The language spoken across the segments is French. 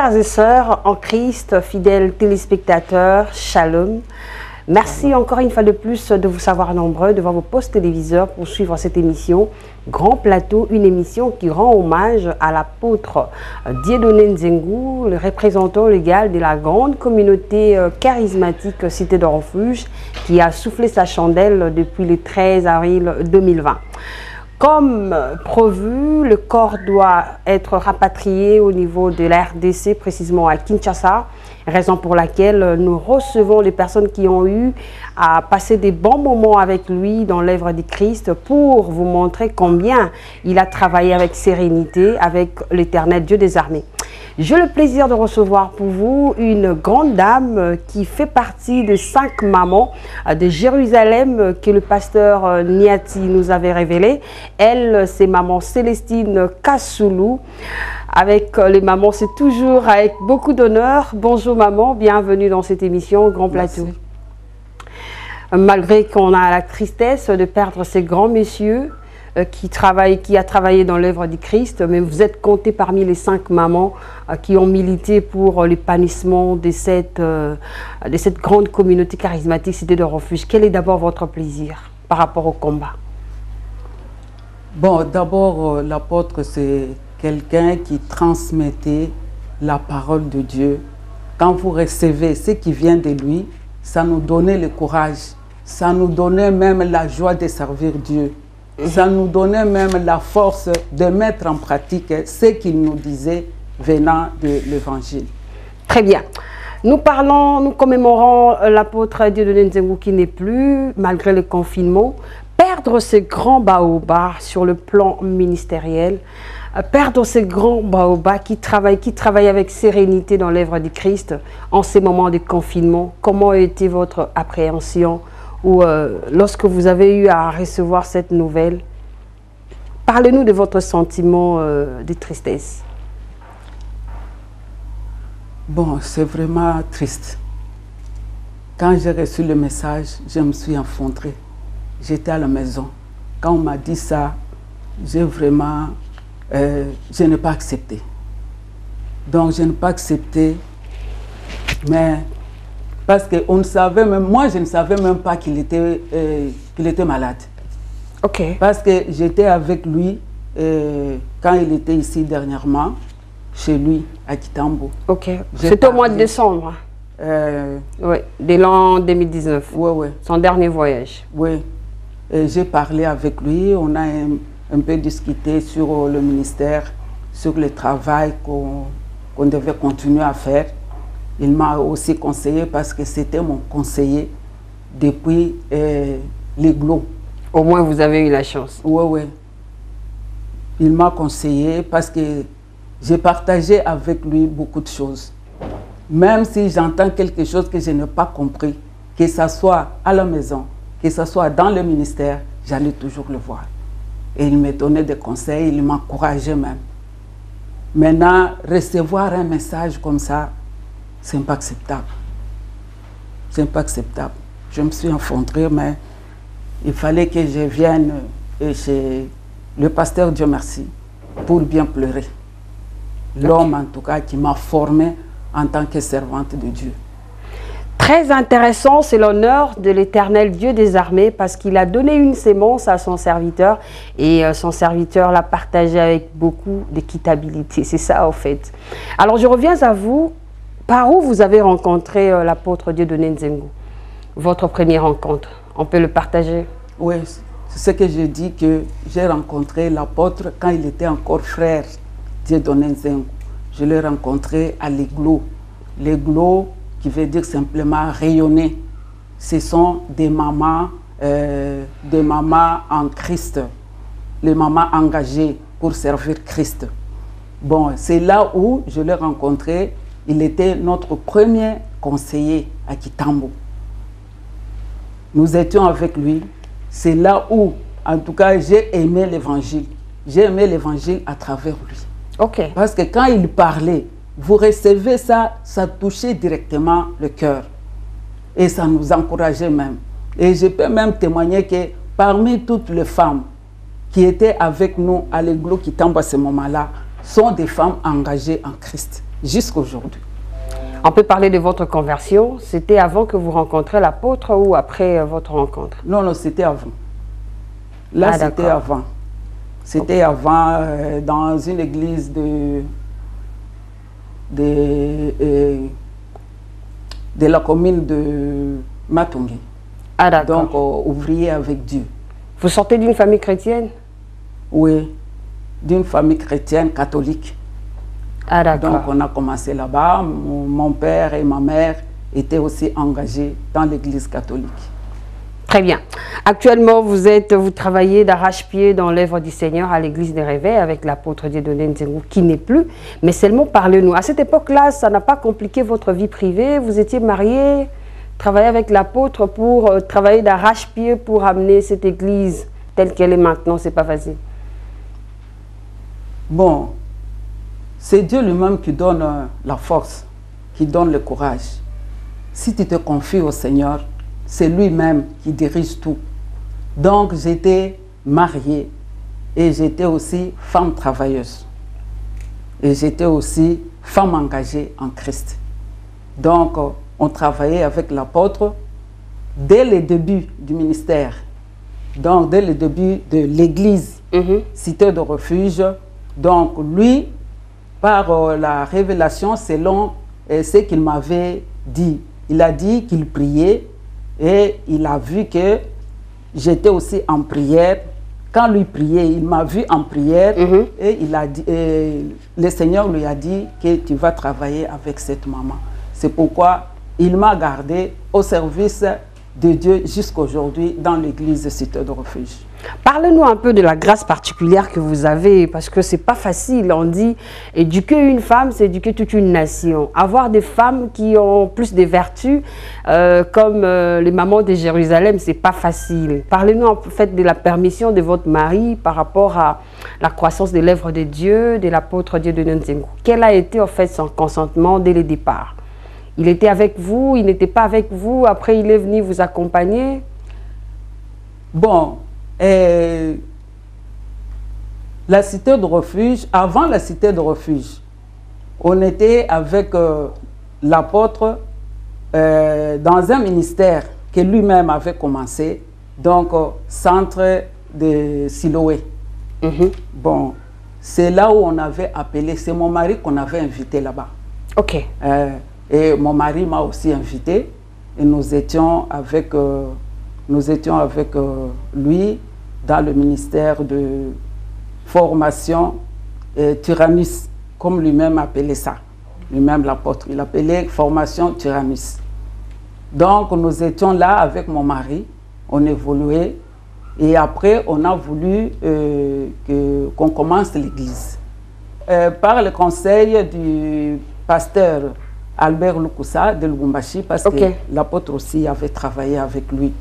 Frères et sœurs en Christ, fidèles téléspectateurs, shalom. Merci encore une fois de plus de vous savoir nombreux devant vos postes téléviseurs pour suivre cette émission Grand Plateau, une émission qui rend hommage à l'apôtre Dieudonné Nzengu, le représentant légal de la grande communauté charismatique Cité de Refuge qui a soufflé sa chandelle depuis le 13 avril 2020. Comme prévu, le corps doit être rapatrié au niveau de la RDC, précisément à Kinshasa, raison pour laquelle nous recevons les personnes qui ont eu à passer des bons moments avec lui dans l'œuvre du Christ pour vous montrer combien il a travaillé avec sérénité avec l'Éternel Dieu des armées. J'ai le plaisir de recevoir pour vous une grande dame qui fait partie des 5 mamans de Jérusalem que le pasteur Niati nous avait révélé. Elle, c'est maman Célestine Kassoulou. Avec les mamans, c'est toujours avec beaucoup d'honneur. Bonjour maman, bienvenue dans cette émission Grand Plateau. Merci. Malgré qu'on a la tristesse de perdre ces grands messieurs, qui a travaillé dans l'œuvre du Christ, mais vous êtes comptés parmi les 5 mamans qui ont milité pour l'épanouissement de cette grande communauté charismatique Cité de Refuge. Quel est d'abord votre plaisir par rapport au combat? Bon, d'abord, l'apôtre, c'est quelqu'un qui transmettait la parole de Dieu. Quand vous recevez ce qui vient de lui, ça nous donnait le courage, ça nous donnait même la joie de servir Dieu. Ça nous donnait même la force de mettre en pratique ce qu'il nous disait venant de l'Évangile. Très bien. Nous commémorons l'apôtre Dieudonné Nzengu qui n'est plus, malgré le confinement. Perdre ces grands baobabs sur le plan ministériel, perdre ces grands baobabs qui travaillent avec sérénité dans l'œuvre du Christ en ces moments de confinement. Comment a été votre appréhension ou lorsque vous avez eu à recevoir cette nouvelle? Parlez-nous de votre sentiment de tristesse. Bon, c'est vraiment triste. Quand j'ai reçu le message, je me suis effondrée. J'étais à la maison. Quand on m'a dit ça, j'ai vraiment... je n'ai pas accepté. Donc, je n'ai pas accepté, mais... Parce qu'on ne savait même, moi je ne savais même pas qu'il était malade. Ok. Parce que j'étais avec lui quand il était ici dernièrement, chez lui, à Kitambo. Ok. C'était au mois de décembre. Oui, de l'an 2019. Oui, oui. Son dernier voyage. Oui. J'ai parlé avec lui, on a un peu discuté sur le ministère, sur le travail qu'on devait continuer à faire. Il m'a aussi conseillé parce que c'était mon conseiller depuis l'Iglo. Au moins, vous avez eu la chance. Oui, oui. Il m'a conseillé parce que j'ai partagé avec lui beaucoup de choses. Même si j'entends quelque chose que je n'ai pas compris, que ce soit à la maison, que ce soit dans le ministère, j'allais toujours le voir. Et il me donnait des conseils, il m'encourageait même. Maintenant, recevoir un message comme ça, c'est pas acceptable. C'est pas acceptable. Je me suis effondrée, mais il fallait que je vienne chez le pasteur Dieu merci pour bien pleurer. L'homme, en tout cas, qui m'a formée en tant que servante de Dieu. Très intéressant, c'est l'honneur de l'Éternel Dieu des armées parce qu'il a donné une sémence à son serviteur et son serviteur l'a partagé avec beaucoup d'équitabilité. C'est ça, en fait. Alors, je reviens à vous. Par où vous avez rencontré l'apôtre Dieudonné Nzengu? Votre première rencontre, on peut le partager? Oui, c'est ce que je dis, que j'ai rencontré l'apôtre quand il était encore frère Dieudonné Nzengu. Je l'ai rencontré à l'Iglo. L'Iglo, qui veut dire simplement rayonner. Ce sont des mamans en Christ, les mamans engagées pour servir Christ. Bon, c'est là où je l'ai rencontré. Il était notre premier conseiller à Kitambo. Nous étions avec lui. C'est là où, en tout cas, j'ai aimé l'évangile. J'ai aimé l'évangile à travers lui. Ok. Parce que quand il parlait, vous recevez ça, ça touchait directement le cœur. Et ça nous encourageait même. Et je peux même témoigner que parmi toutes les femmes qui étaient avec nous à l'Iglo Kitambo à ce moment-là, sont des femmes engagées en Christ. jusqu'à aujourd'hui. On peut parler de votre conversion. C'était avant que vous rencontrez l'apôtre ou après votre rencontre? Non, non, c'était avant. Là, c'était avant. C'était avant dans une église de la commune de Matongi. Ah, d'accord. Donc, ouvrier avec Dieu. Vous sortez d'une famille chrétienne? Oui, d'une famille chrétienne catholique. Ah, d'accord. Donc, on a commencé là-bas. Mon père et ma mère étaient aussi engagés dans l'église catholique. Très bien. Actuellement, vous travaillez d'arrache-pied dans l'œuvre du Seigneur à l'église des Réveils avec l'apôtre Dieudonné Nzengu qui n'est plus. Mais seulement parlez-nous. À cette époque-là, ça n'a pas compliqué votre vie privée. Vous étiez marié, travaillé avec l'apôtre pour travailler d'arrache-pied pour amener cette église telle qu'elle est maintenant. C'est pas facile. Bon, c'est Dieu lui-même qui donne la force, qui donne le courage. Si tu te confies au Seigneur, c'est lui-même qui dirige tout. Donc, j'étais mariée et j'étais aussi femme travailleuse. Et j'étais aussi femme engagée en Christ. Donc, on travaillait avec l'apôtre dès le début du ministère. Donc, dès le début de l'église, cité de refuge. Donc, lui, par la révélation, selon ce qu'il m'avait dit, il a dit qu'il priait. Et il a vu que j'étais aussi en prière. Quand lui priait, il m'a vu en prière et il a dit, le Seigneur lui a dit que tu vas travailler avec cette maman. C'est pourquoi il m'a gardé au service de Dieu jusqu'à aujourd'hui dans l'église de Cité de Refuge. Parlez-nous un peu de la grâce particulière que vous avez, parce que c'est pas facile. On dit éduquer une femme, c'est éduquer toute une nation. Avoir des femmes qui ont plus de vertus, comme les mamans de Jérusalem, c'est pas facile. Parlez-nous en fait de la permission de votre mari par rapport à la croissance de l'œuvre de Dieu, de l'apôtre Dieudonné Nzengu. Quel a été en fait son consentement dès le départ? Il était avec vous, il n'était pas avec vous, après il est venu vous accompagner? Bon, la cité de refuge, avant la cité de refuge, on était avec l'apôtre dans un ministère que lui-même avait commencé, donc centre de Siloé. Bon, c'est là où on avait appelé, c'est mon mari qu'on avait invité là-bas. Ok. Et mon mari m'a aussi invité et nous étions avec lui dans le ministère de formation Tyrannus, comme lui-même appelait ça. Lui-même l'apôtre, il appelait formation Tyrannus. Donc nous étions là avec mon mari, on évoluait et après on a voulu qu'on commence l'église. Par le conseil du pasteur Albert Lukusa de Lubumbashi, parce que l'apôtre aussi avait travaillé avec lui.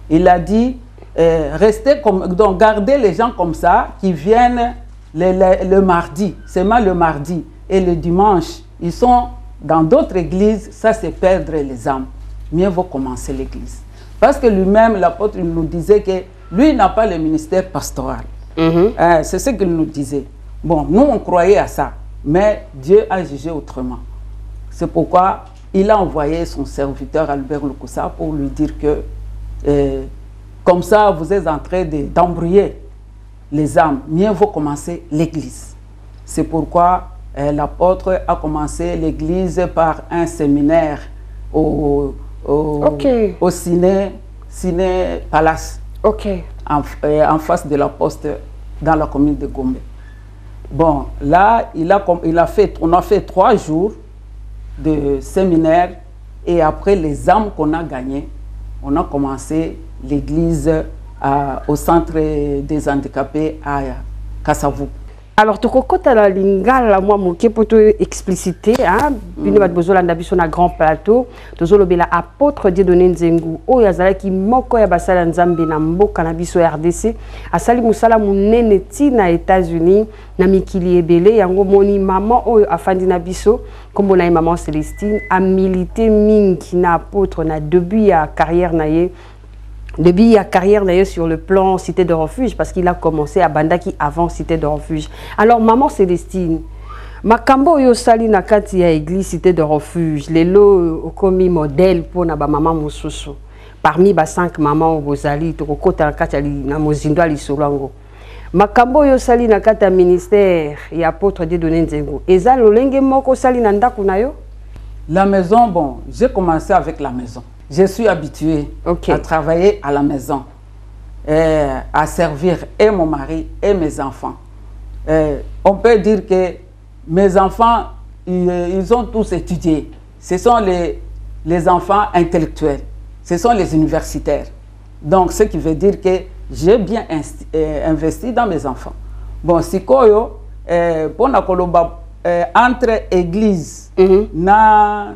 Il a dit, restez comme, donc gardez les gens comme ça, qui viennent le mardi, seulement le mardi et le dimanche. Ils sont dans d'autres églises, ça c'est perdre les âmes. Mieux vaut commencer l'église. Parce que lui-même, l'apôtre, il nous disait que lui n'a pas le ministère pastoral. C'est ce qu'il nous disait. Bon, nous on croyait à ça, mais Dieu a jugé autrement. C'est pourquoi il a envoyé son serviteur Albert Lukusa pour lui dire que comme ça vous êtes en train d'embrouiller les âmes, mieux vaut commencer l'église. C'est pourquoi l'apôtre a commencé l'église par un séminaire au Ciné Palace, en face de la poste dans la commune de Gombe. Bon, là, on a fait 3 jours de séminaire et après les âmes qu'on a gagnées, on a commencé l'église au centre des handicapés à Kassavou. Alors, tu as la lingala, moi, je peux expliciter, hein, une bat besoin d'aller sur un grand plateau, tu as l'apôtre Dieudonné Nzengu, oh, yazala qui moko ya basala nzambe na mboka na biso RDC, asali musala munene ti na États-Unis, na mikili ebele, yango moni maman oyo afandi na biso, comme on a maman Célestine, a milité mingi na apôtre na début ya carrière na ye. Depuis sa carrière d'ailleurs sur le plan Cité de Refuge, parce qu'il a commencé à Bandaki avant Cité de Refuge. Alors, maman Célestine, Makambo yo sali na kati ya église cité de refuge lelo okomi modèle pour na ba maman mosusu parmi ba 5 mamans bozali to kokota na kati na mozindo ali solango makambo yo sali na kati ya ministère ya apôtre Dieudonné Nzengo eza lolenge moko sali na ndako na yo. La maison, bon, j'ai commencé avec la maison. Je suis habituée à travailler à la maison, à servir et mon mari et mes enfants. On peut dire que mes enfants, ils ont tous étudié. Ce sont les enfants intellectuels, ce sont les universitaires. Donc, ce qui veut dire que j'ai bien investi dans mes enfants. Bon, si koyo, pour na koloba entre église na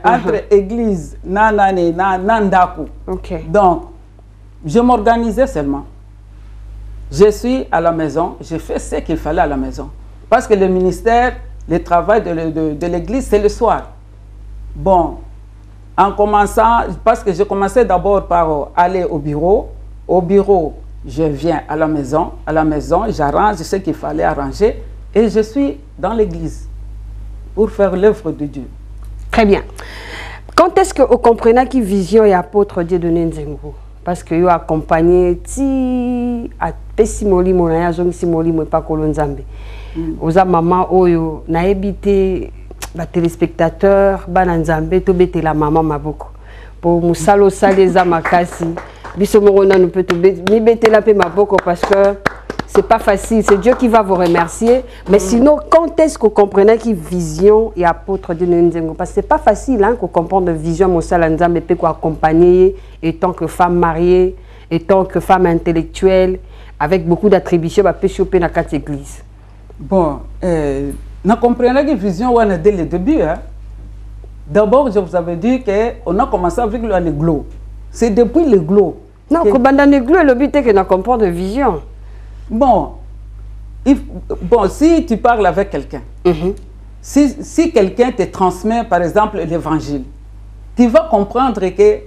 entre église na ndaku. Donc, je m'organisais seulement. Je suis à la maison, je fais ce qu'il fallait à la maison. Parce que le ministère, le travail de l'église, c'est le soir. Bon, en commençant, parce que je commençais d'abord par aller au bureau. Au bureau, je viens à la maison, j'arrange ce qu'il fallait arranger et je suis dans l'église pour faire l'œuvre de Dieu. Très bien. Quand est-ce que vous comprenez qui vision et apôtre Dieudonné Nzengo? Parce que vous accompagnez ti à Pessimoli Monaya Simoli Mwepa Kolonzambe. Vous avez maman oyo na ebité ba téléspectateurs bananzambe to bete la maman maboko pour musalo saleza makasi biso morona nous peut mi bete la pe maboko parce que c'est pas facile, c'est Dieu qui va vous remercier. Mais sinon, quand est-ce que vous comprenez qui vision et apôtre de Nzengo? Parce que c'est pas facile hein, qu'on comprenne de vision Moussala Nzambe peut accompagner et tant que femme mariée, et tant que femme intellectuelle, avec beaucoup d'attributions, bah peut choper dans quatre églises. Bon, nous comprenons que vision on a dès le début. Hein. D'abord, je vous avais dit qu'on a commencé avec le glow. C'est depuis le glow. Non, que dans le glow, le but est que nous comprenons de vision. Bon, si tu parles avec quelqu'un, si quelqu'un te transmet par exemple l'évangile, tu vas comprendre que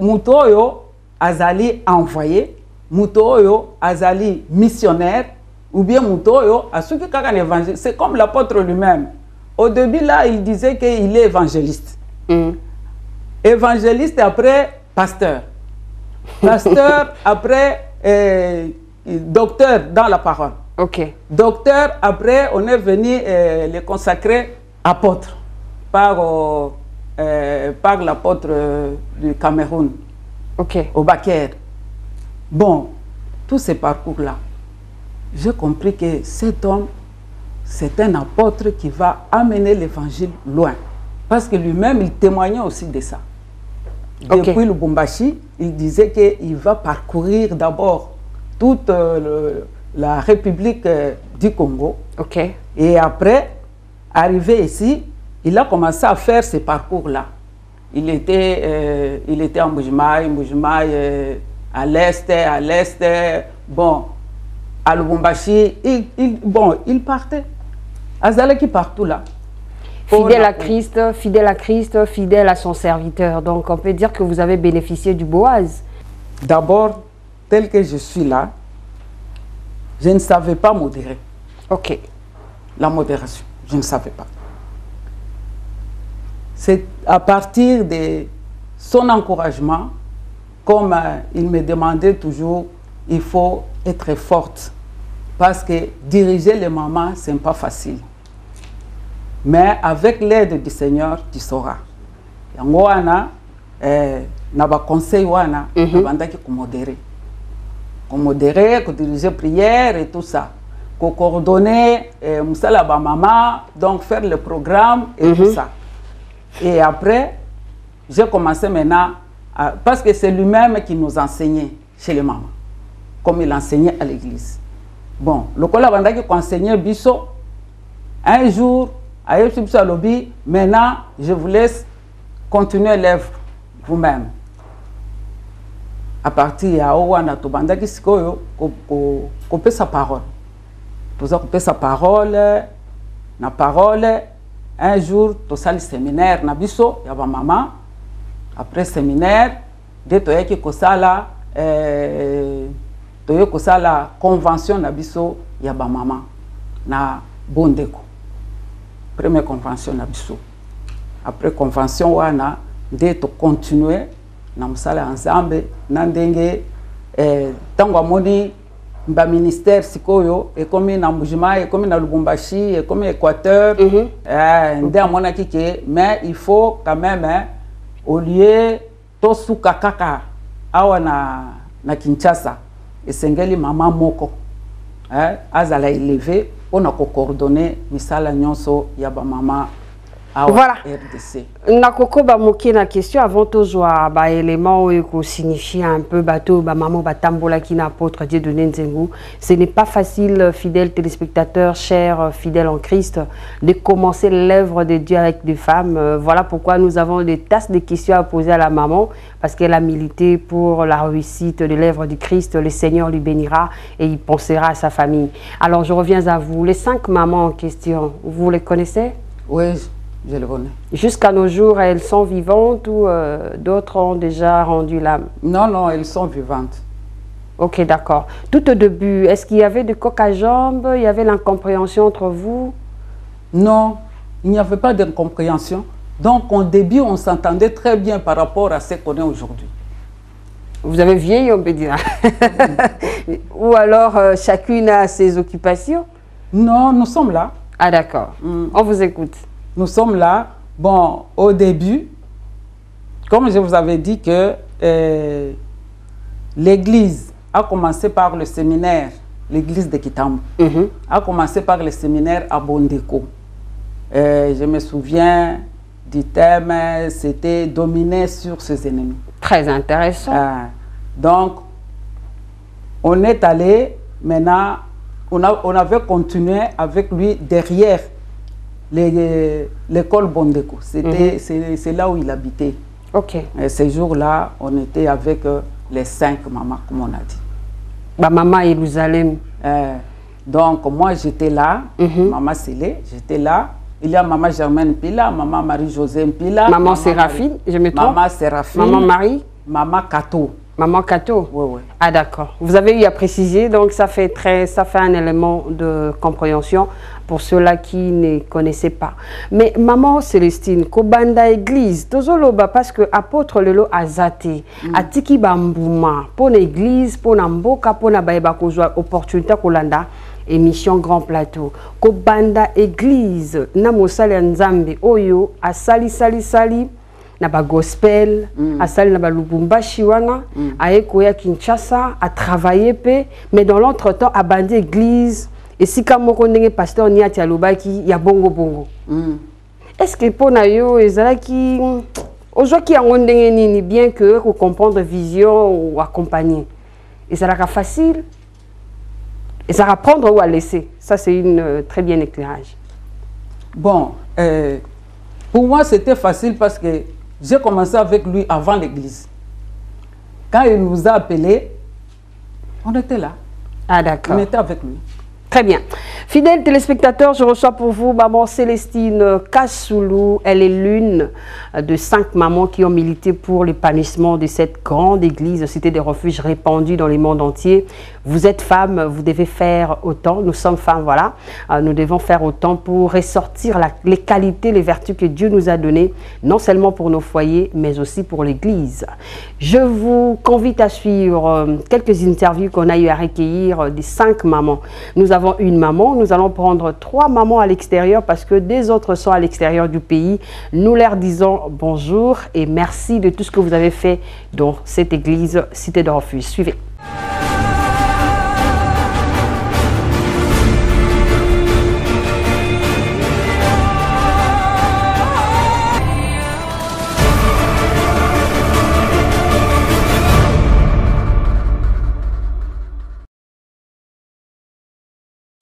Moutoyo Azali envoyé, Moutoyo Azali missionnaire, ou bien Moutoyo a suivi un évangile. C'est comme l'apôtre lui-même. Au début, là, il disait qu'il est évangéliste. Évangéliste après pasteur. Pasteur après docteur dans la parole. Docteur, après, on est venu le consacrer apôtre par l'apôtre du Cameroun, au Baker. Bon, tous ces parcours-là, j'ai compris que cet homme, c'est un apôtre qui va amener l'évangile loin. Parce que lui-même, il témoignait aussi de ça. Depuis Lubumbashi, il disait qu'il va parcourir d'abord toute la République du Congo. Et après, arrivé ici, il a commencé à faire ce parcours-là. Il était en Mbujimaï, à l'est, bon, à Lubumbashi, il partait. Azalaki partout là. Fidèle à Christ, fidèle à son serviteur. Donc on peut dire que vous avez bénéficié du Boaz. D'abord, tel que je suis là, je ne savais pas modérer. La modération, je ne savais pas. C'est à partir de son encouragement, comme il me demandait toujours, il faut être forte. Parce que diriger les mamans, ce n'est pas facile. Mais avec l'aide du Seigneur, tu sauras. Yangoana, naba conseil wana, nabandaki modérer. Modérer, diriger prière et tout ça. Coordonner, moussala ba maman, donc faire le programme et tout ça. Et après, j'ai commencé maintenant, parce que c'est lui-même qui nous enseignait chez les mamans, comme il enseignait à l'église. Bon, le collègue bandaki enseignait biso, un jour, maintenant, je vous laisse continuer l'œuvre vous-même. À partir de Aouana, Tobandaki Sikoyo, couper sa parole. Pour couper sa parole, na parole, un jour, tu as le séminaire, Nabiso, il y a ma maman. Après séminaire, dès que tu as la convention, Nabiso, il y a ma maman. na Bondeko. Première convention na biso. Après convention wana nde to continuer na msala ensemble na ndenge tango amoni mba ministère sikoyo ekomi na Mbujima ekomi na Lubumbashi ekomi Équateur nde amona kike mais il faut quand même au lieu to suka kaka awa na Kinshasa esengeli mama moko azala élevé on a coordonné misala nyonso ya ba mama voilà. RDC. Nakoko ba moki na question avant tozwa ba élément ko signifie un peu bateau ba maman batambola qui n'apôtre Dieu de Nzengu. Ce n'est pas facile, fidèles téléspectateurs, chers fidèles en Christ, de commencer l'œuvre de Dieu avec des femmes. Voilà pourquoi nous avons des tasses de questions à poser à la maman parce qu'elle a milité pour la réussite de l'œuvre du Christ. Le Seigneur lui bénira et il pensera à sa famille. Alors je reviens à vous. Les 5 mamans en question, vous les connaissez? Oui. Je le connais. Jusqu'à nos jours, elles sont vivantes ou d'autres ont déjà rendu l'âme? Non, non, elles sont vivantes. Ok, d'accord. Tout au début, est-ce qu'il y avait de coq à jambes? Il y avait l'incompréhension entre vous? Non, il n'y avait pas d'incompréhension. Donc, au début, on s'entendait très bien par rapport à ce qu'on est aujourd'hui. Vous avez vieilli, on peut dire. Ou alors, chacune a ses occupations? Non, nous sommes là. Ah, d'accord. On vous écoute. Nous sommes là. Bon, au début, comme je vous avais dit que l'église a commencé par le séminaire, l'église de Kitambo, a commencé par le séminaire à Bondeko. Je me souviens du thème, c'était dominer sur ses ennemis. Très intéressant. Donc, on est allé, maintenant, on avait continué avec lui derrière l'école Bondeko. C'est là où il habitait. Ok. Et ces jours-là, on était avec les 5 mamans, comme on a dit. Bah, maman Jérusalem. Donc, moi, j'étais là, maman Célé, j'étais là. Il y a maman Germaine Pila, maman Marie-Josée Pila. Maman Séraphine, je me trompe. Maman Séraphine. Maman Marie. Maman Kato. Maman Kato? Oui, oui. Ah, d'accord. Vous avez eu à préciser, donc ça fait un élément de compréhension pour ceux-là qui ne connaissaient pas. Mais maman Célestine, Kobanda Église, Tozoloba, parce que apôtre Lelo Azate, Atiki Bambouma, pour l'église, pour Namboka, pour Nabaeba Kozwa, opportunité Kolanda, émission Grand Plateau. Kobanda Église, Namosali Nzambe, Oyo, Asali Sali Sali, Naba gospel, Asali Naba Lubumbashi wana, Aekoya Kinshasa, a travaillé pe, mais dans l'entretemps, a bandé église, et si comme mon pasteur Niati Alobaki, y a bongo bongo. Est-ce que pour Nayo, Ezalaki, aujourd'hui qui a ni bien que pour comprendre vision ou accompagner, et ça sera facile, et ça va prendre ou à laisser. Ça c'est une très bien éclairage. Bon, pour moi c'était facile parce que j'ai commencé avec lui avant l'église. Quand il nous a appelés, on était là. Ah d'accord. On était avec lui. Très bien. Fidèles téléspectateurs, je reçois pour vous maman Célestine Kassoulou. Elle est l'une de 5 mamans qui ont milité pour l'épanouissement de cette grande église, cité des refuges répandue dans le monde entier. Vous êtes femme, vous devez faire autant. Nous sommes femmes, voilà. Nous devons faire autant pour ressortir les qualités, les vertus que Dieu nous a données, non seulement pour nos foyers, mais aussi pour l'église. Je vous convie à suivre quelques interviews qu'on a eu à recueillir des 5 mamans. Nous avons une maman, nous allons prendre 3 mamans à l'extérieur parce que des autres sont à l'extérieur du pays. Nous leur disons bonjour et merci de tout ce que vous avez fait dans cette église cité de refuge. Suivez.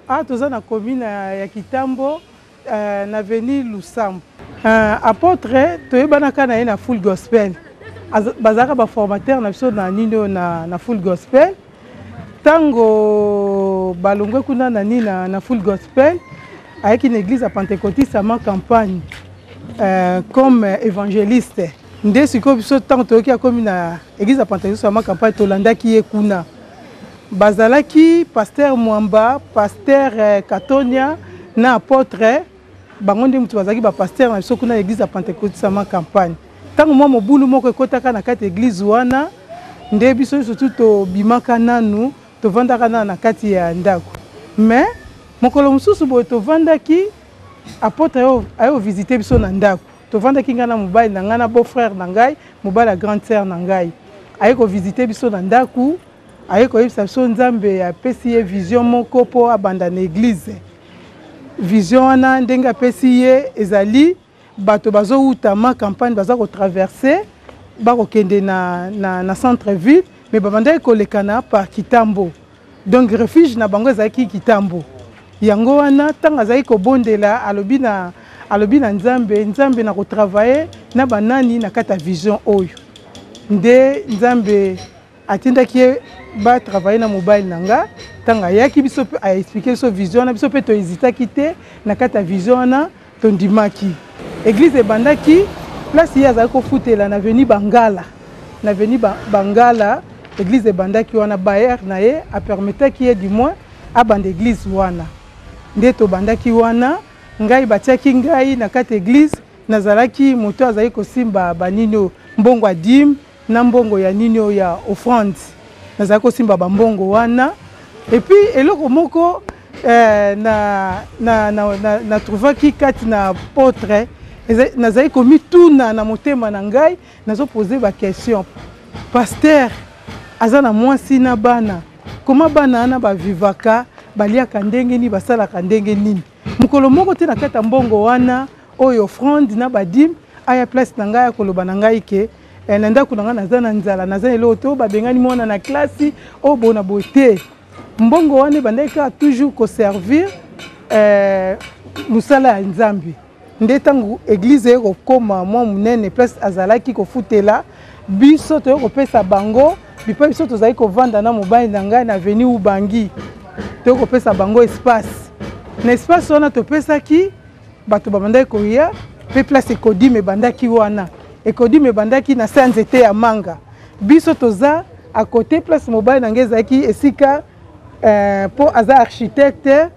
Ah, tous na commune ya Kitambo na avenue Lusambo. Apôtre toyebanaka na ye na full gospel. Bazaka ba formateur na biso na nino na full gospel. Tango balongwe kuna na nina na full gospel avec une église à pentecôtiste à ma campagne comme évangéliste. Nde siko biso tango toyoki comme na église à pentecôtiste à ma campagne tolanda ki ye kuna. bazalaki pasteur Mwamba, pasteur Katonia na apôtre bango nde mutu bazalaki ba pasteur na biso kuna église ya Pentecôte sama campagne. Tango mwa mobulu moko ekotaka na kati église wana nde biso surtout to bimaka nanu to vandaka na kati ya ndako. Mais mokolo mususu boye to vandaki apôtre ayo visiter biso na ndako. To vandaki ngana mobali na ngana beau frère na ngai, mobali la grande sœur na ngai. Ayo ko visiter biso na ndako. Aye ko yebisa biso Nzambe apesi ye vision moko po abanda na église. Vision wana ndenge apesi ye ezali bato bazouta ma campagne baza ko traverser ba ko kende na centre ville mais babanda ko lekana par Kitambo. Donc refuge na bango ezaki Kitambo. Yango wana tanga zai ko bondela alobi na Nzambe na ko travailler na banani na kata vision oyo. Nde Nzambe atindaki ba travailler na mobile nanga tanga yaki biso pe a expliquer so vision na biso pe to hésita kité na kata vision na to ndimaki église bandaki place ya za ko futela na veni Bangala na veni Bangala église bandaki wana baer na ye a permettre ki du moins a bande église wana nde to bandaki wana ngai batiaki ngai na kata église nazalaki moto azali ko simba banino mbongo adim na mbongo ya nino ya offrande nazali ko simba bambongo wana et puis eloko moko na trouvaki kati na apôtre nazali komi tuna na motema na ngai nazo poser ba question pasteur azana mwasi na bana koma bana na ba vivaka baliaka ndenge ni basalaka ndenge nini mukolo moko te na kata mbongo wana oyo offrande na badim aya place na ngai koloba na ngai ke na ndako na nga naza na nzala naza eloto babengani mwana na klasi o bona beauté mbongo wana bandeka toujours ko servir musala ya Nzambe nde tangu église eko koma mwa munene place azalaki ko futela biso to ko pesa bango bipa biso to zai ko vanda na mobile na ngai na avenue Ubangi to ko pesa bango espace na espace wana to pesa ki bato babanda ko ya pe place ekodi me bandaki wana ekodi me bandaki na sanzete ya manga biso toza à côté place mobile na ngezaki esika po aza architecte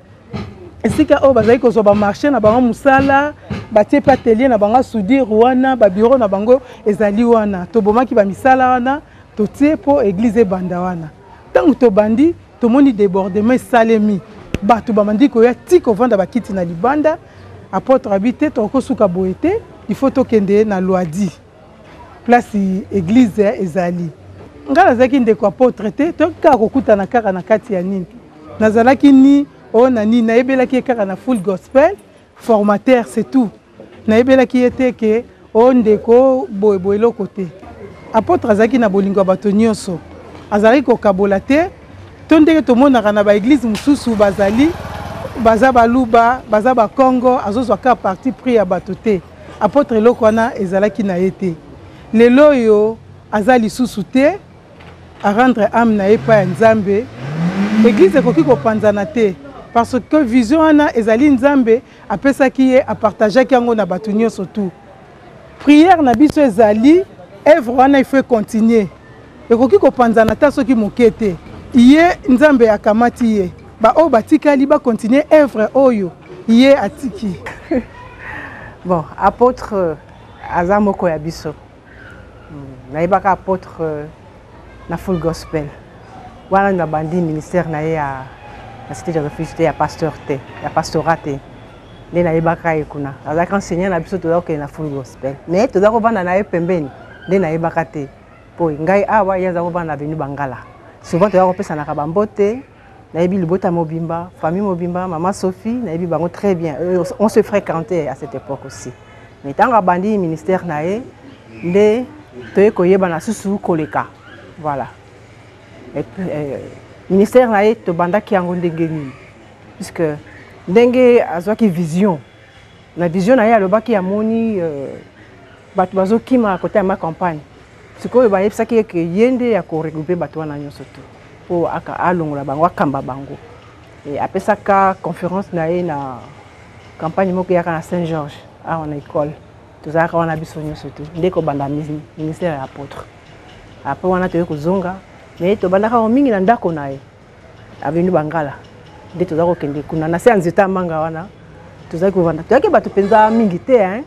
esika o bazaki ko ba marché na bango musala batie pa atelier na bango soudire wana ba bureau na bango ezali wana to bomaki ba misala wana to tie po église banda wana tangu to bandi to moni débordement salemi bato bamandi ko ya tiko vanda bakiti na libanda apôtre habité to ko suka boete il faut to kende na loadi place église ezali ngala zaki ndeko apôtre te to ka kokuta na kaka na kati ya nini nazalaki ni ona ni na ebelaki kaka na full gospel formateur c'est tout na ebelaki ete ke o ndeko boyeboy lokote apôtre azaki na bolingo bato nyonso azalaki ko kabola te to ndenge to monaka na ba église mususu bazali baza baluba baza ba Congo azozwa ka parti pris ya bato te apôtre lokwana ezalaki na ete lelo yo azali susu te à rendre âme na epa ya Nzambe église ekoki kopanzana te parce que vision wana ezali Nzambe apesaki ye a partager yango na bato nyonso tout prière na biso ezali œuvre wana il faut continuer ekoki kopanzana ta soki mokete ye Nzambe akamati ye ba o batikali ba continuer œuvre oyo ye atiki bon apôtre azamoko ya biso na ibaka apôtre na full gospel wana na bandi ministère na ya na cité de refuge te ya pasteur te ya pastorat te nde na ibaka ekuna azaka enseignant na biso to na full gospel mais to za ko bana na ye pembeni nde na ibaka te po ngai awa yaza ko bana venu Bangala souvent to ya ko pesa na kabambote na yebi libota mobimba famille mobimba maman Sophie na yebi bango très bien on se fréquentait à cette époque aussi mais tanga bandi ministère na ye nde to ye ko yeba na susu koleka voilà et ministère na ye to bandaki yango ndenge nini puisque ndenge azwaki vision na vision na ye alobaki ya moni bato bazokima côté ya ma campagne sikoyo bayebisaki ye ke yende ya ko regrouper bato wana nyonso to po aka alongola bango akamba bango et apesaka conférence na ye na campagne moko yaka na Saint-Georges on école tozalaka wana biso nyonso to nde ko banda ministère ya apôtre après wana toye kozonga mais to bandaka mingi na ndako na ye avenue Bangala nde tozali kokende kuna na se ya nzeta manga wana tozali kovanda toyaki bato mpenza mingi te hein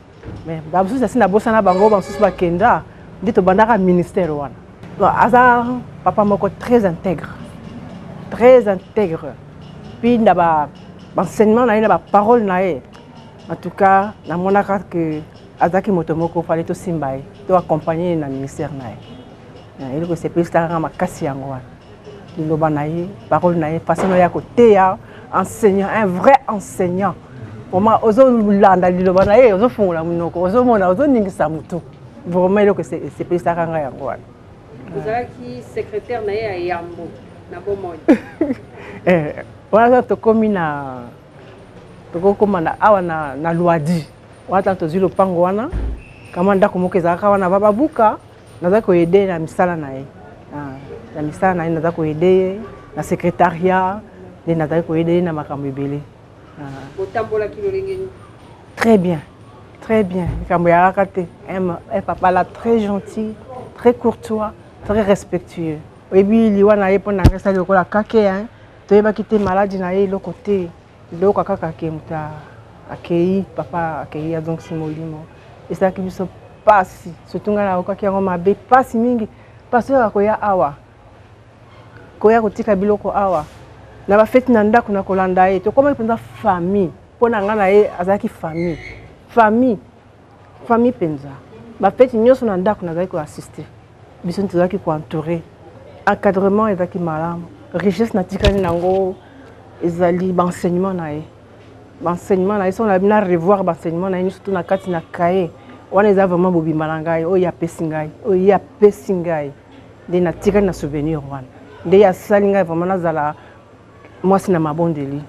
mais bamosusu asi nabosana bango bamosusu bakenda nde tobandaka ministère wana aza papa moko très intègre puis na baenseignement na ye na baparole na ye en tout cas namonaka ke azalaki moto moko fale tosimba ye toaccompagne na ministère na ye eloko sepelisa kaka makasi yango wana liloba na ye parole na ye façon ya koteya enseignant un vrai enseignant vraiment ozolanda liloba na ye ozofungola monoko ozomona ozoningisa motu vraiment eloko sepelisa kaka yango wana ozalaki secrétaire na ye ya yambo na bomoi wana tokomi na tokokoma na awa na Luadi wana tozwi lopango wana kama ndako moko ezalaka wana babuka nazali koyede na misala na ye na misala na ye nazali koyede ye na secrétariat nde nazali koyede ye na makambo ebele botambolaki lolenge nini très bien likambo yakaka te un papa là très gentil très courtois très respectueux oyebi liwa na ye mpo na ngai esali lokola kake toyebaki te maladi na ye eloko te eloko kaka ke moto akei papa akei azongisi molimo esalaki biso pasi surtout ngai naokaki yango mabe pasi mingi pasi oyo akoya awa koya kotika biloko awa na bafeti na ndako na kolanda ye tokomaki mpenza famille mpo na ngai na ye azalaki famille mpenza bafeti nyonso na ndako nazalaki koassiste biso tozalaki koentouré encadrement ezalaki malamu richesse natikani nango ezali baenseignement na ye so na revoir baenseignement na ye surtout na kati na kaye wana eza vraiment bobima na ngai oyo apesi ngai nde natikani na souvenir wana nde asali ngai vraiment nazala mwasi na mabondeli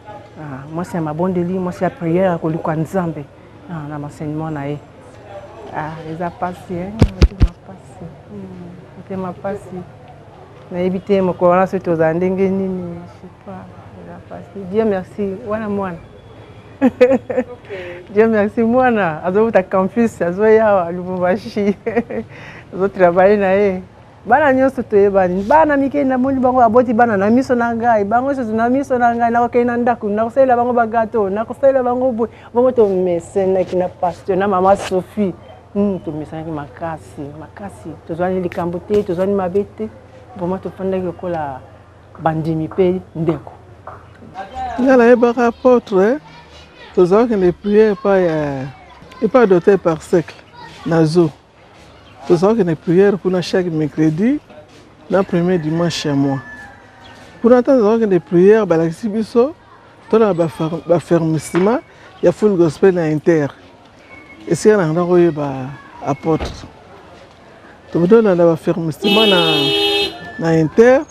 mwasi ya prière ya koluka nzambe na baenseignement na ye eza pasi motema pasi nayebi te mokolo wana soki tozala ndenge nini Dieu merci wana mwana Dieu merci mwana azobuta campus azoya Lubumbashi azotravaille na ye bana nyonso toyebani bana mike namoni bango aboti bana na miso na ngai bango nyonso na miso na ngai nakokei na ndako nakosalela bango bagato nakosalela bango boye bongo tomesenaki na pasteur na mama Sophie tomesanaki makasi tozwani likambo te tozwani mabe te vraiment tofandaki lokola bandimi mpe ndeko nga nayebaka apôtre tozalaki na prière epai doté par siècle na zo tozalaki na prière kuna chaque mercredi na premier dimanche ya mois kuna ntan tozalaki na prière balakisi biso tona bafermissement ya full gospel na inter esika na ndako oyeba apôtre tomodolanda bafermissement na inter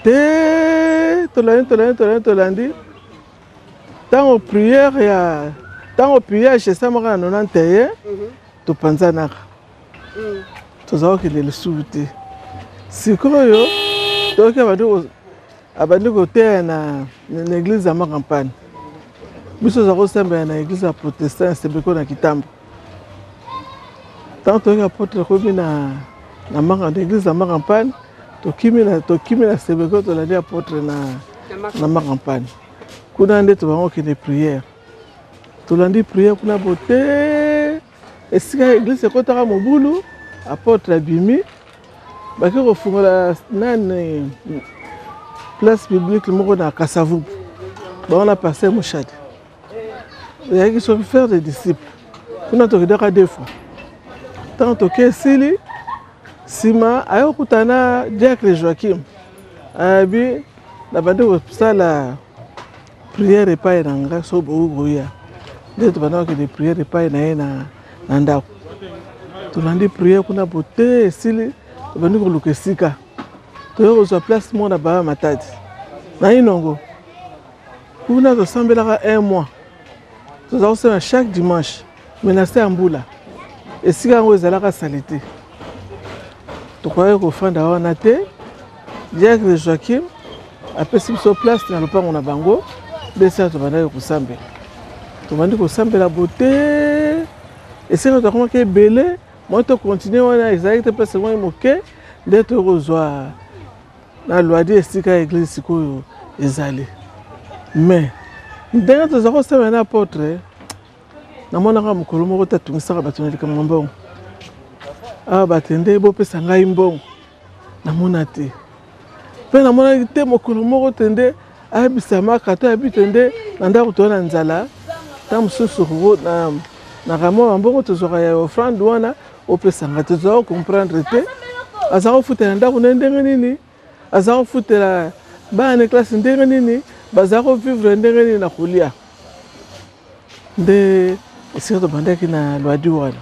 te tolandi ntango prière esamaka na 91 topanzanaka tozalakende lisusu te sikoyo toyoki abandi koteya na église ya makampane biso oza kosambela na église ya protestant esembeko na kitambo ntango toyoki apôtre komi na église ya makampane tokimi na sebeko tolandi apôtre na makampane kuna nde tobango okende prière tolandi prière kuna bote esika église ekotaka mobulu apôtre abimi baki kofungola nani place publique moko na Kasavubu bango na pasteur Mouchadi eyaki soki faire des disciples kuna tokendaka 2 fois ntango toke esili nsima ayokutana diacre Joachim abi na bandi kosala prière epai na nga so bokoya nde tobandaki de prière epai na ye na ndako tolandi prière kuna bote esili tobandi koluka esika toyo kozwa place moko na baba Matadi na inongo kuna tosambelaka 1 mois toza kosala chaque dimanche menase ya mbula esika yango ezalaka sali te tokoki kofanda wana te diacre Joachim apesi biso place na lopango na bango nde esika tobandaki kosambela tobandi kosambela bote esika tokomaki ebele moi tokontinue wana ezalaki te place moko moke nde tokozwa na loi di esika église sikoyo ezali. Mais ndenge toza kosala na apôtre namonaka mokolo moko tatungisaka bato na likambo mbongo. Ah batende bopesa ngai mbongo namona te. Pe namona te mokolo moko tende abisamaka to abitende na ndako to na nzala ta mosusu na ramo mbongo tozwaka ya offrande wana opesa ngai toza comprendre te. Aza kofutela ndako na ndenge nini, aza kofutela bana classe ndenge nini, baza vivre ndenge nini na kolia. Nde esika tobandaki na lwadi wana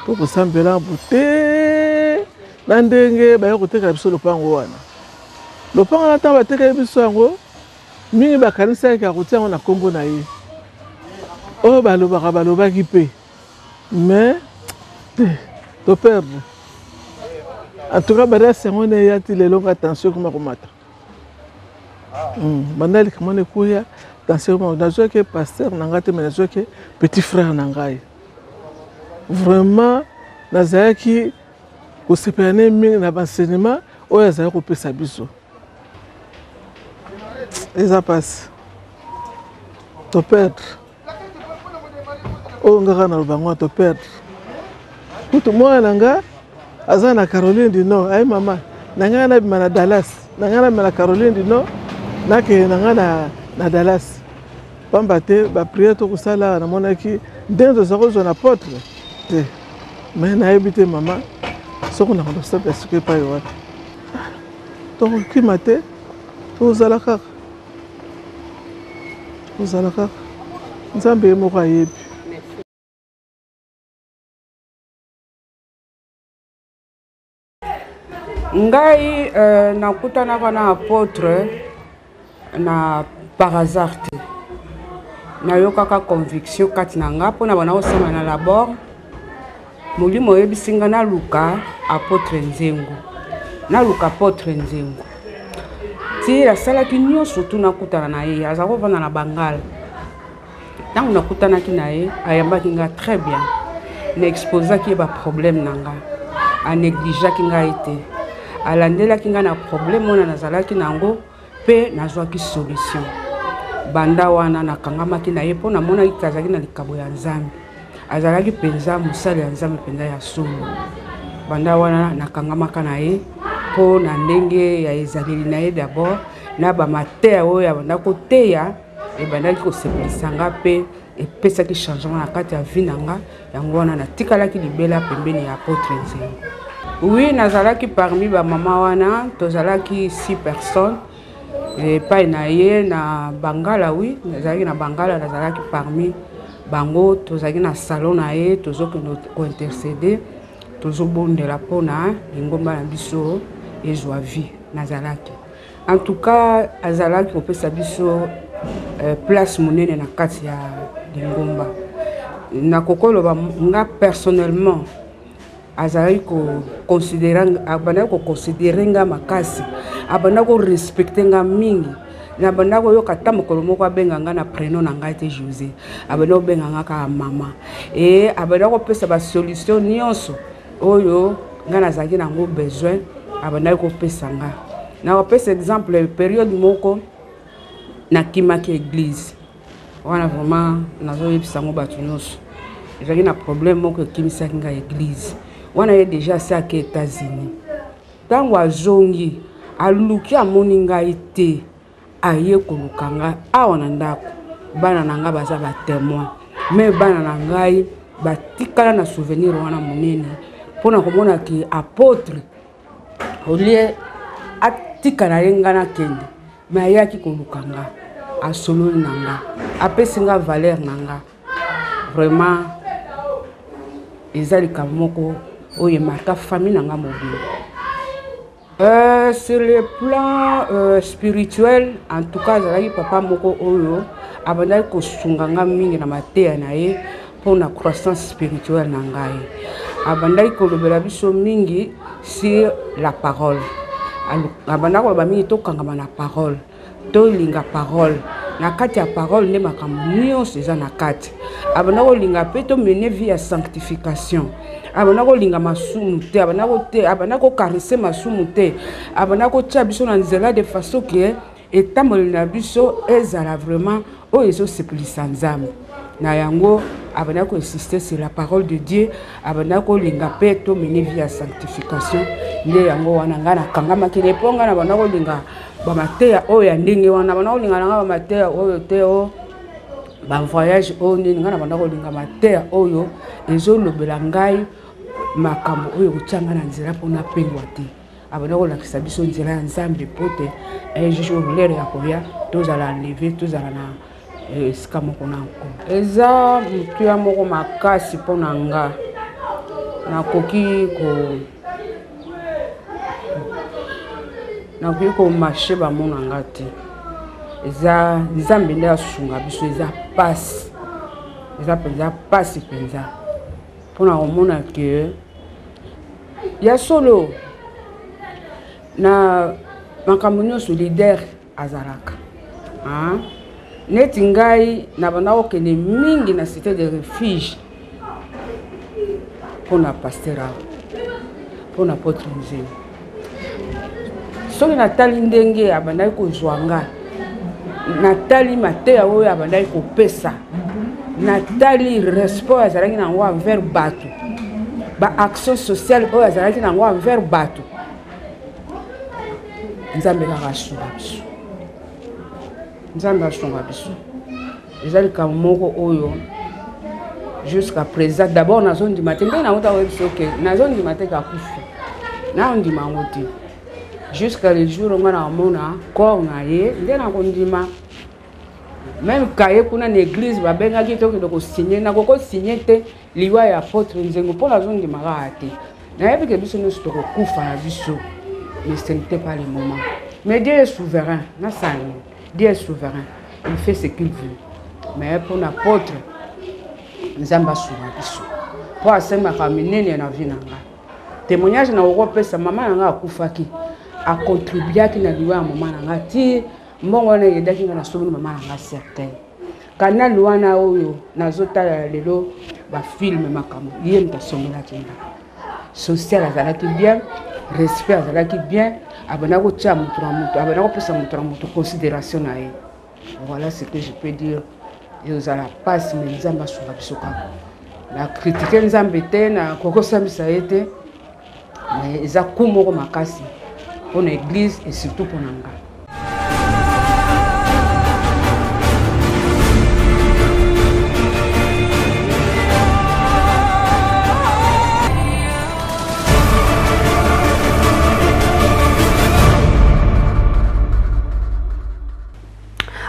po kosambela bute na ndenge baya kotekela biso lopango wana. Lopango na ntango batekeli biso yango mingi bakanisaki ya kotia yango na nkombo na ye oyo balobaki mpe mais toperdre. En tout cas, badasi yango ne yati lelo ka tension kuma komata. Bandali kama ne kuya tension kuma nazwa ke pasteur nanga te mais nazwa ke petit frère nangai. Vraiment nazaki ko sepane mingi na enseignement oyo azali ko pesa biso. Eza passe. To perdre. O ngaka na lubango to perdre. Kutu moya nanga Azana Caroline du Nord, ay maman, nanga na bima na Dallas, nanga na Caroline du Nord, nake nanga na Dallas. Pamba te ba prière to kusala na monaki dentro za ko na apôtre. Te. Mais na habité maman, soko na ko sa parce que pas yo. To ki mate, to zalaka. To zalaka. Nzambe mo ka yebi. Ngai nakutanaka na apôtre na par hasard te. Nayokaka conviction kati na nga mpona bana osama na labor molimo oyebisinga naluka apôtre Nzengu. Naluka apôtre Nzengu. Ti asalaki nyonso tu nakutana na ye aza kovanda na Bangala. Ntango nakutanaki na ye ayambaki nga très bien. Na exposaki ye ba problème na nga. A négligeaki ngai te. Alandelaki nga na problème wana nazalaki nango pe nazwaki solution. Banda wana nakangamaki na ye po namonaki kazaki na likabo ya Nzambe. Azalaki penza musali ya Nzambe penza ya solo. Banda wana nakangamaka na ye po na ndenge ya ezaleli na ye d'abord na ba mateya oyo ya banda koteya e bandaki kosepelisa nga pe epesaki changement na kati ya vie na nga yango wana natikalaki libela pembeni ya apôtre Nzengu. Oui, nazalaki parmi ba mama wana, tozalaki 6 personnes. Et pas na Bangala, oui, nazalaki na Bangala, nazalaki parmi bango, tozalaki na salon na ye, tozo ko intercéder, tozo bondela pona lingomba na biso ezwa vie nazalaki. En tout cas, azalaki ko pesa biso place monene na kati ya lingomba. Na kokolo ba nga personnellement azali ko considérer abana ko considérer nga makasi abana ko respecter nga mingi na bana ko yoka tamokolo moko abenga nga na prénom na nga te José abana ko benga nga ka mama et abana ko pesa ba solution nyonso oyo nga nazaki nango besoin abana ko pesa nga na ko pesa exemple période moko na kimaki église wana vraiment nazo yebisa ngo batu nyonso ezaki na problème moko kimisaki nga église. On a déjà ça aux États-Unis. Dans la zongi, à l'ouki à moninga été, aïe kolukanga, à onanda, banananga baza ba témoin. Mais bananangai, batikala na souvenir wana monene. Pona komona ki apôtre, au lieu atikala yengana kende, mais ayaki kolukanga, a solo nanga, a pesinga valeur nanga. Vraiment, ezali kamoko. Oui, ma famille n'a pas mobile. Sur le plan spirituel, en tout cas, j'ai papa moko oyo, abandai ko sunganga mingi na matea na ye pour la croissance spirituelle na ngai. Abandai ko lobela biso mingi sur la parole. Abandai ko ba mingi to kangama na parole, to linga parole. na kati ya parole nde makambo nyonso eza na kati. Abanda kolinga mpe tomene vie ya sanctification. Abanda kolinga masumu te, abanda kokarese masumu te, abanda kotia biso na nzela de façon que etamboleli na biso ezala vraiment oyo ezosepelisa Nzambe. Na yango abanda koinsister sur la parole de Dieu, abanda kolinga mpe tomene vie ya sanctification. Nde yango wana nga nakangamaki leponga na banda kolinga bamateya oyo ya ndenge wana, banda kolinga nanga bamateya oyo te o ba voyage oyo nini nga na banda kolinga mateya oyo ezolobela ngai makambo oyo kotianga na nzela mpona pengwa te. Abanda kolakisa biso nzela ya Nzambe po te un jour lere ya koya tozala enlevé, tozala na esika moko na nko. Eza motuya moko makasi mpona nga. Nakoki komarche bamona nga te. Eza Nzambe nde asunga biso, eza pasi. Eza penza pasi penza. Mpona komona ke ya solo na makambo nyonso leader azalaka. Neti ngai na banda kokende mingi na cité de refuge mpona pasteur mpona apôtre Nzembo. Soki natali ndenge abandaki kozwa nga, natali mateya oyo abandaki kopesa, natali respect azalaki nango envers bato, ba action sociale oyo azalaki nango envers bato, Nzambe kaka asunga biso. Nzambe asunga biso. Eza likambo moko oyo jusqu'à présent d'abord nazondima te, nde nauta oyebi biso ke nazondima te kakufa, naondima yango te jusqu'à le jour nga naomona corps na ye nde nakondima. Même kaye kuna na église babengaki tokende kosigner, nakokosigne te liwa ya apôtre Nzengo mpo nazondima kaka te. Nayebi ke biso nyonso tokokufa na biso, mais ce n'était pas le moment. Mais Dieu est souverain. Dieu est souverain. Il fait ce qu'il veut. Mais pour l'apôtre, nous avons biso. Pour asemaka minene na vie nanga. Témoignage na Europe sa maman nanga akufaki. A contribué ki na liwa maman nanga ti mbongo na yedaki na somo maman nanga certain. Kana luana oyo nazota lelo ba film makambo. Yé mtasomela kinga. Social azalaki bien, respect azalaki bien. Abana ko tia mutu na mutu, abana ko pesa mutu na mutu considération na ye. Voilà ce que je peux dire. Et aux la passe mais Nzamba sur bisoka. La critiquer Nzambe te na koko samisa ete. Mais eza kumoko makasi pour l'église et surtout pour nanga.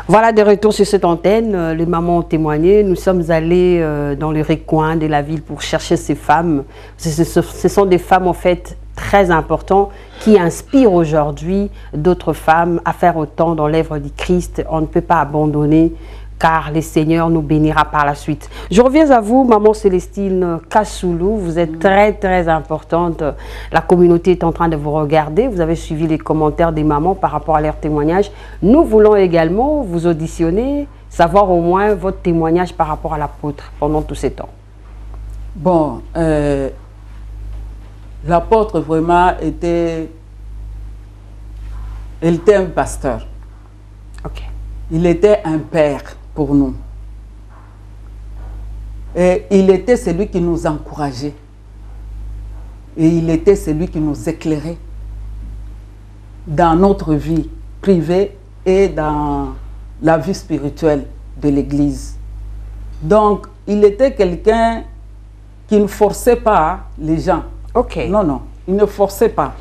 Voilà, de retour sur cette antenne, les mamans ont témoigné. Nous sommes allés dans les recoins de la ville pour chercher ces femmes. Ce sont des femmes en fait très importantes qui inspirent aujourd'hui d'autres femmes à faire autant dans l'œuvre du Christ. On ne peut pas abandonner car le Seigneur nous bénira par la suite. Je reviens à vous, maman Célestine Kassoulou. Vous êtes très importante. La communauté est en train de vous regarder. Vous avez suivi les commentaires des mamans par rapport à leurs témoignages. Nous voulons également vous auditionner, savoir au moins votre témoignage par rapport à l'apôtre pendant tous ces temps. Bon, l'apôtre vraiment était un pasteur. Ok. Il était un père pour nous. Et il était celui qui nous encourageait. Et il était celui qui nous éclairait dans notre vie privée et dans la vie spirituelle de l'Église. Donc, il était quelqu'un qui ne forçait pas les gens. Ok. Non, il ne forçait pas.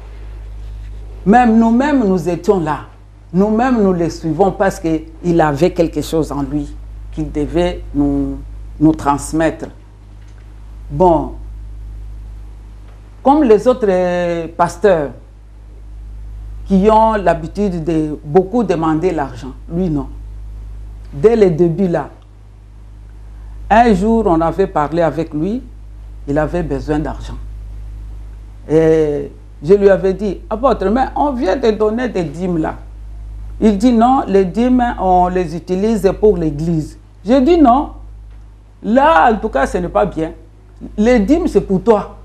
Même nous-mêmes, nous étions là. Nous-mêmes, nous les suivons parce qu'il avait quelque chose en lui qu'il devait nous transmettre. Bon, comme les autres pasteurs qui ont l'habitude de beaucoup demander l'argent, lui non. Dès le début là, un jour on avait parlé avec lui, il avait besoin d'argent. Et je lui avais dit, apôtre, mais on vient de donner des dîmes là. Il dit non, les dîmes, on les utilise pour l'église. Je dis non. Là, en tout cas, ce n'est pas bien. Les dîmes, c'est pour toi.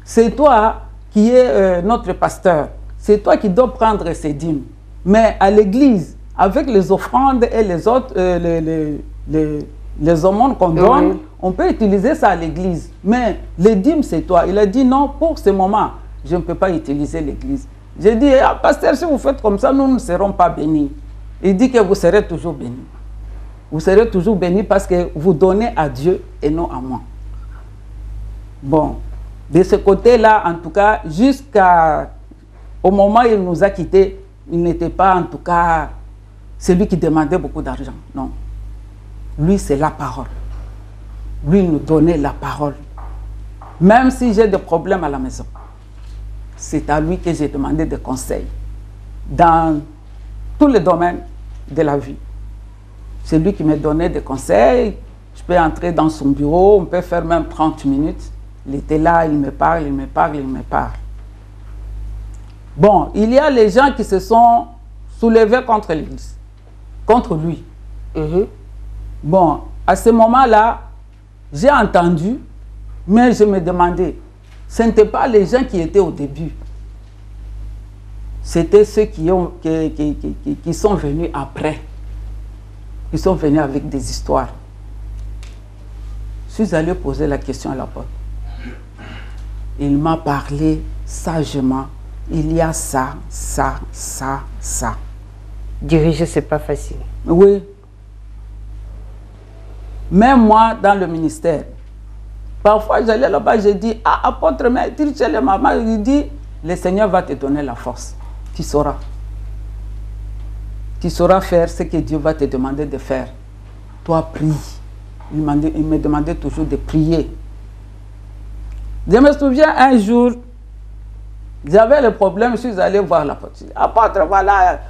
C'est toi qui es notre pasteur. C'est toi qui dois prendre ces dîmes. Mais à l'église, avec les offrandes et les autres, les aumônes qu'on donne, on peut utiliser ça à l'église. Mais les dîmes, c'est toi. Il a dit non, pour ce moment, je ne peux pas utiliser l'église. J'ai dit, ah, pasteur, si vous faites comme ça, nous ne serons pas bénis. Il dit que vous serez toujours bénis. Vous serez toujours bénis parce que vous donnez à Dieu et non à moi. Bon, de ce côté-là, en tout cas, jusqu'au moment où il nous a quittés, il n'était pas, en tout cas, celui qui demandait beaucoup d'argent. Non. Lui, c'est la parole. Lui, il nous donnait la parole. Même si j'ai des problèmes à la maison, c'est à lui que j'ai demandé des conseils dans tous les domaines de la vie. C'est lui qui me donnait des conseils. Je peux entrer dans son bureau, on peut faire même 30 minutes. Il était là, il me parle, il me parle, il me parle. Bon, il y a les gens qui se sont soulevés contre l'Église, contre lui. Bon, à ce moment-là, j'ai entendu, mais je me demandais, ce n'étaient pas les gens qui étaient au début. C'était ceux qui sont venus après. Ils sont venus avec des histoires. Je suis allé poser la question à l'apôtre. Il m'a parlé sagement. Il y a ça, ça, ça, ça. Diriger, c'est pas facile. Oui. Même moi, dans le ministère, parfois j'allais là-bas, je dis, ah, apôtre, mais dis chez les mamans, il dit, le Seigneur va te donner la force. Tu sauras. Tu sauras faire ce que Dieu va te demander de faire. Toi, prie. Il me demandait toujours de prier. Je me souviens un jour, j'avais le problème, je suis allé voir l'apôtre. Apôtre, voilà,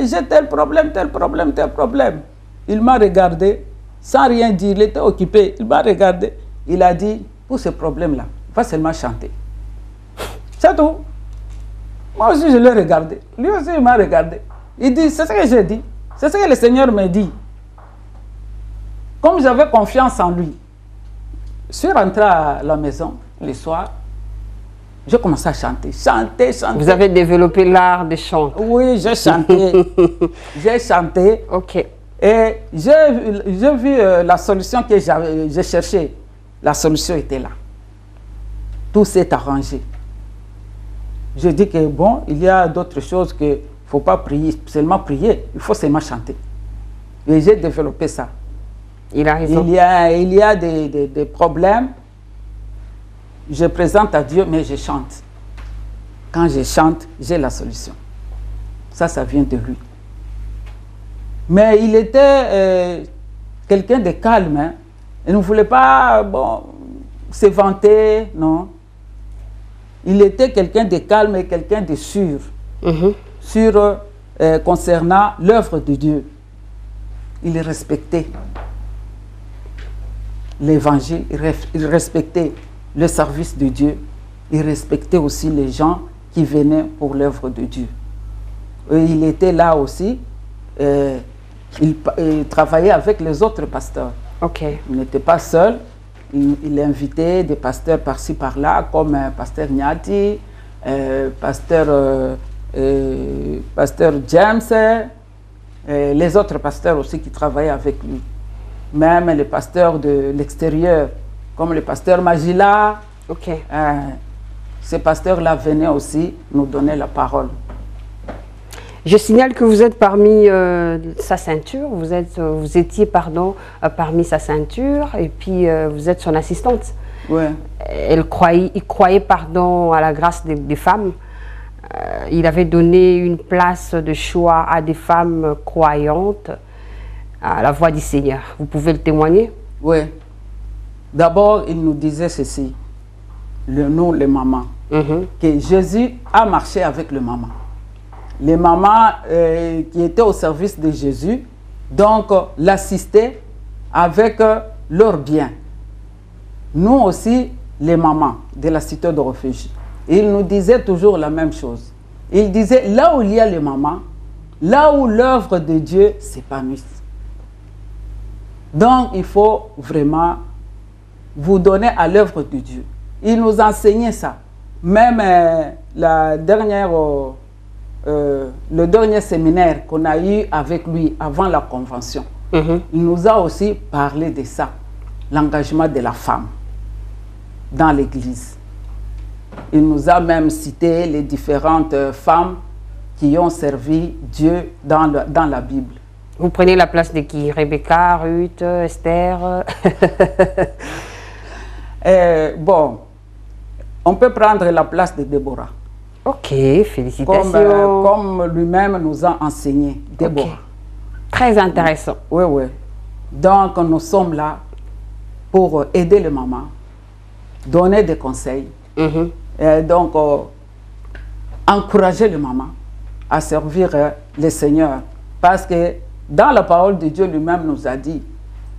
j'ai tel problème, tel problème, tel problème. Il m'a regardé, sans rien dire, il était occupé. Il m'a regardé, il a dit, pour ce problème-là, va seulement chanter. C'est tout. Moi aussi, je l'ai regardé. Lui aussi, il m'a regardé. Il dit, c'est ce que j'ai dit. C'est ce que le Seigneur me dit. Comme j'avais confiance en lui, je suis rentré à la maison le soir. J'ai commencé à chanter, chanter. Vous avez développé l'art de chanter. Oui, j'ai chanté. J'ai chanté. Ok. Et j'ai vu la solution que j'ai cherchée. La solution était là. Tout s'est arrangé. Je dis que bon, il y a d'autres choses qu'il ne faut pas prier, seulement prier. Il faut seulement chanter. Et j'ai développé ça. Il a raison. Il y a des problèmes. Je présente à Dieu, mais je chante. Quand je chante, j'ai la solution. Ça vient de lui. Mais il était quelqu'un de calme. Hein. Il ne voulait pas se vanter, non. Il était quelqu'un de calme et quelqu'un de sûr. Sûr concernant l'œuvre de Dieu. Il respectait l'évangile, il respectait le service de Dieu. Il respectait aussi les gens qui venaient pour l'œuvre de Dieu. Et il était là aussi, il travaillait avec les autres pasteurs. Okay. Il n'était pas seul, il invitait des pasteurs par-ci par-là, comme pasteur Nyati, pasteur James, les autres pasteurs aussi qui travaillaient avec lui. Même les pasteurs de l'extérieur, comme le pasteur Magila. Okay. Ces pasteurs-là venaient aussi nous donner la parole. Je signale que vous êtes parmi sa ceinture, vous étiez parmi sa ceinture et puis vous êtes son assistante. Ouais. Il croyait à la grâce des femmes. Il avait donné une place de choix à des femmes croyantes à la voix du Seigneur. Vous pouvez le témoigner? Oui. D'abord, il nous disait ceci, nous les mamans, que Jésus a marché avec les mamans. Les mamans qui étaient au service de Jésus, donc l'assistaient avec leurs biens. Nous aussi, les mamans de la cité de refuge, il nous disait toujours la même chose. Il disait, là où il y a les mamans, là où l'œuvre de Dieu s'épanouit. Donc, il faut vraiment vous donner à l'œuvre de Dieu. Il nous enseignait ça. Même le dernier séminaire qu'on a eu avec lui avant la convention, il nous a aussi parlé de ça, l'engagement de la femme dans l'Église. Il nous a même cité les différentes femmes qui ont servi Dieu dans la Bible. Vous prenez la place de qui? Rebecca, Ruth, Esther? Bon, on peut prendre la place de Déborah. Ok, félicitations. Comme lui-même nous a enseigné, Déborah. Okay. Très intéressant. Oui, oui. Donc, nous sommes là pour aider les mamans, donner des conseils. Et donc, encourager les mamans à servir le Seigneur. Parce que dans la parole de Dieu lui-même nous a dit,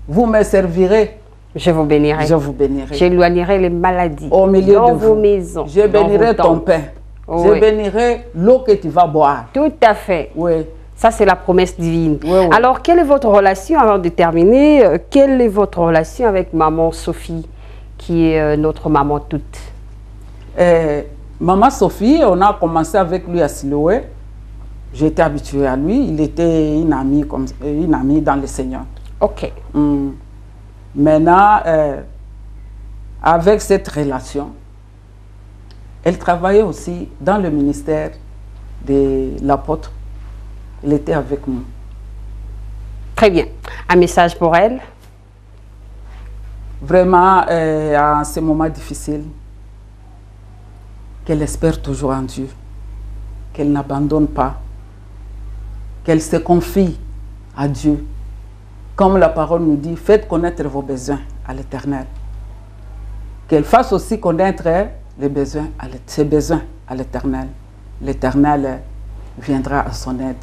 vous me servirez. Je vous bénirai. Je vous bénirai. J'éloignerai les maladies au milieu dans de vos vous. maisons. Je bénirai ton pain. Oui. Je bénirai l'eau que tu vas boire. Tout à fait. Oui. Ça, c'est la promesse divine. Oui, oui. Alors, quelle est votre relation, avant de terminer, quelle est votre relation avec maman Sophie, qui est notre maman toute? Maman Sophie, on a commencé avec lui à Siloé. J'étais habituée à lui. Il était une amie dans le Seigneur. Ok. Maintenant, avec cette relation, elle travaillait aussi dans le ministère de l'apôtre. Elle était avec nous. Très bien. Un message pour elle? Vraiment, à ces moments difficiles, qu'elle espère toujours en Dieu, qu'elle n'abandonne pas, qu'elle se confie à Dieu. Comme la parole nous dit, faites connaître vos besoins à l'Éternel. Qu'elle fasse aussi connaître ses besoins à l'Éternel. L'Éternel viendra à son aide.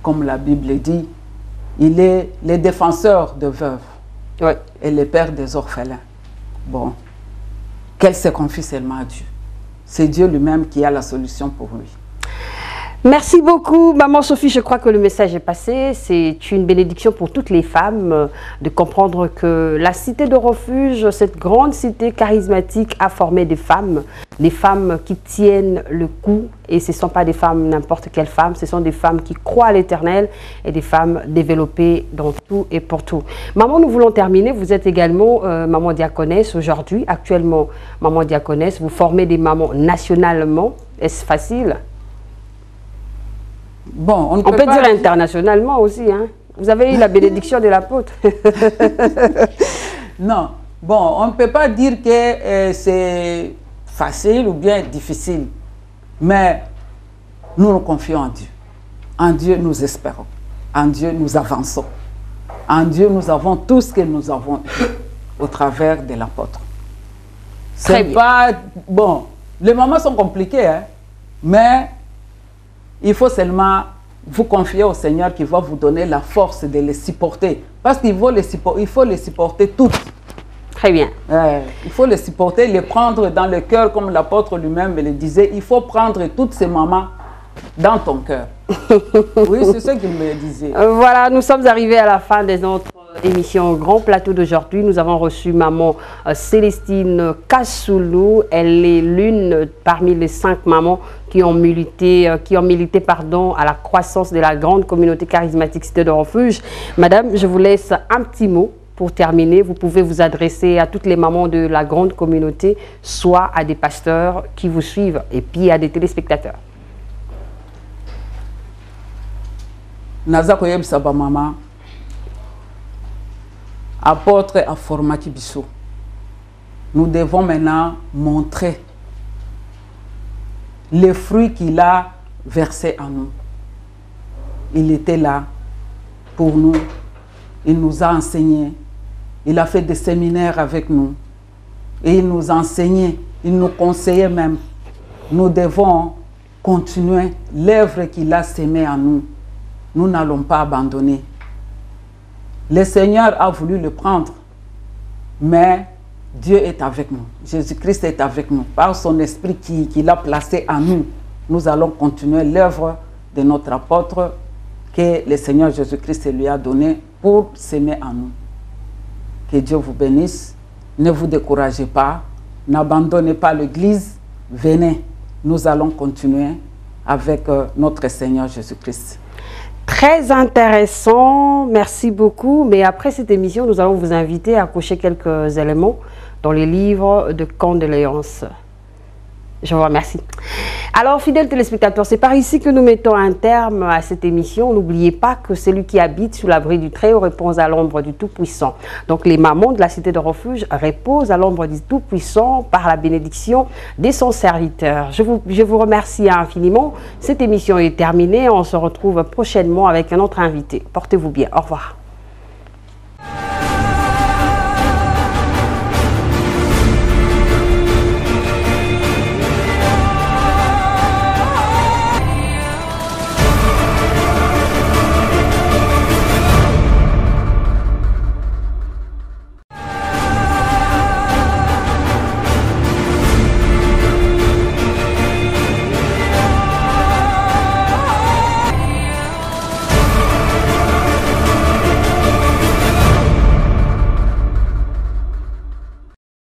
Comme la Bible dit, il est le défenseur de veuves, oui, et le père des orphelins. Bon, qu'elle se confie seulement à Dieu. C'est Dieu lui-même qui a la solution pour lui. Merci beaucoup, maman Sophie. Je crois que le message est passé. C'est une bénédiction pour toutes les femmes de comprendre que la cité de refuge, cette grande cité charismatique, a formé des femmes qui tiennent le coup. Et ce ne sont pas des femmes, n'importe quelle femme, ce sont des femmes qui croient à l'Éternel et des femmes développées dans tout et pour tout. Maman, nous voulons terminer. Vous êtes également maman diaconesse aujourd'hui. Actuellement, maman diaconesse, vous formez des mamans nationalement. Est-ce facile? Bon, on peut dire internationalement aussi. Hein? Vous avez eu la bénédiction de l'apôtre. Non. Bon, on ne peut pas dire que c'est facile ou bien difficile. Mais nous nous confions en Dieu. En Dieu, nous espérons. En Dieu, nous avançons. En Dieu, nous avons tout ce que nous avons eu au travers de l'apôtre. C'est pas... Bon, les moments sont compliqués, hein? Mais... il faut seulement vous confier au Seigneur qui va vous donner la force de les supporter. Parce qu'il faut les supporter toutes. Très bien. Il faut les supporter, les prendre dans le cœur, comme l'apôtre lui-même le disait. Il faut prendre toutes ces mamans dans ton cœur. Oui, c'est ce qu'il me disait. Voilà, nous sommes arrivés à la fin de notre émission Grand Plateau d'aujourd'hui. Nous avons reçu maman Célestine Kassoulou. Elle est l'une parmi les 5 mamans qui ont milité à la croissance de la grande communauté charismatique Cité de Refuge. Madame, je vous laisse un petit mot pour terminer. Vous pouvez vous adresser à toutes les mamans de la grande communauté, soit à des pasteurs qui vous suivent et puis à des téléspectateurs. Naza koyebisa ba maman apôtre a formati biso. Nous devons maintenant montrer les fruits qu'il a versés en nous. Il était là pour nous. Il nous a enseigné. Il a fait des séminaires avec nous. Et il nous enseignait. Il nous conseillait même. Nous devons continuer l'œuvre qu'il a sémée en nous. Nous n'allons pas abandonner. Le Seigneur a voulu le prendre, mais Dieu est avec nous. Jésus-Christ est avec nous. Par son esprit qu'il a placé en nous, nous allons continuer l'œuvre de notre apôtre que le Seigneur Jésus-Christ lui a donné pour s'aimer en nous. Que Dieu vous bénisse. Ne vous découragez pas. N'abandonnez pas l'Église. Venez. Nous allons continuer avec notre Seigneur Jésus-Christ. Très intéressant, merci beaucoup. Mais après cette émission, nous allons vous inviter à cocher quelques éléments dans les livres de condoléances. Je vous remercie. Alors, fidèles téléspectateurs, c'est par ici que nous mettons un terme à cette émission. N'oubliez pas que celui qui habite sous l'abri du Très-Haut repose à l'ombre du Tout-Puissant. Donc, les mamans de la cité de refuge reposent à l'ombre du Tout-Puissant par la bénédiction de son serviteur. Je vous remercie infiniment. Cette émission est terminée. On se retrouve prochainement avec un autre invité. Portez-vous bien. Au revoir.